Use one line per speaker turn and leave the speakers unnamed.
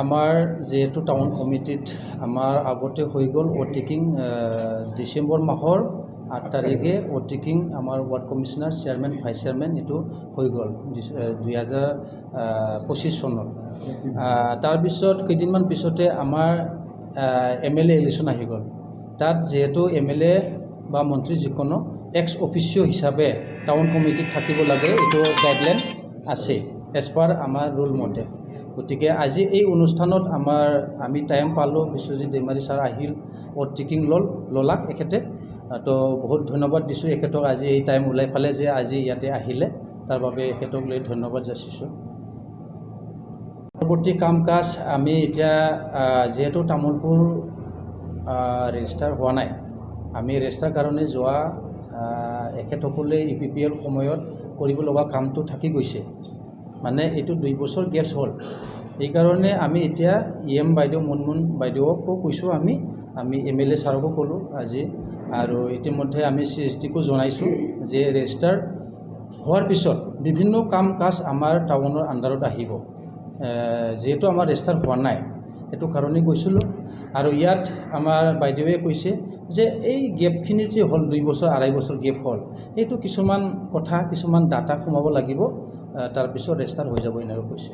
আমাৰ যেহেতু টাউন কমিটিত আমাৰ আগতে হৈ গ'ল অটিকিং ডিচেম্বৰ মাহৰ 8 তাৰিখে অটিকিং আমাৰ ward commissioner chairman vice chairman এইটো হৈ গ'ল 2025 চনত তাৰপিছত কেইদিনমান পিছতে আমাৰ MLA ইলেকশ্যন আহি গ'ল তাত যেহেতু MLA বা মন্ত্ৰী যিকোনো এক্স অফিচিঅ হিচাপে টাউন কমিটিত থাকিব লাগে এইটো গাইডলাইন আছে এজ পাৰ আমাৰ ৰুল মতে গতিকে আজি এই অনুষ্ঠানত আমি টাইম পালোঁ বিশ্বজিৎ দৈমাৰী ছাৰ আহিল অটিকিং ললাক এখেতে তো বহুত ধন্যবাদ দিছোঁ এখেতক আজি এই টাইম ওলাই ফালে যে আজি ইয়াতে আহিলে তাৰ বাবে এখেতক লৈ ধন্যবাদ যাচিছোঁ পৰৱৰ্তী কাম কাজ আমি এতিয়া যেহেতু তামোলপুৰ ৰেজিষ্টাৰ হোৱা নাই আমি ৰেজিষ্টাৰ কাৰণে যোৱা এখেতসকলে EPPL সময়ত কৰিব লগা কামটো থাকি গৈছে মানে এইটো 2 বছৰ গেপছ হ'ল এইকাৰণে আমি এতিয়া EM বাইদেউ মুনমুন বাইদেউকো কৈছোঁ আমি MLA ছাৰকো ক'লোঁ আজি আৰু ইতিমধ্যে আমি CSDকো জনাইছোঁ যে ৰেজিষ্টাৰ হোৱাৰ পিছত বিভিন্ন কাম কাজ আমাৰ টাউনৰ আণ্ডাৰত আহিব যেহেতু আমাৰ ৰেজিষ্টাৰ হোৱা নাই এইটো কাৰণেই কৈছিলোঁ আৰু ইয়াত আমাৰ বাইদেৱে কৈছে যে এই গেপখিনি যে হ'ল 2 বছৰ 2.5 বছৰ গেপ হ'ল এইটো কিছুমান কথা কিছুমান ডাটা সোমাব লাগিব তাৰপিছত ৰেজিষ্টাৰ হৈ যাব এনেকৈ কৈছে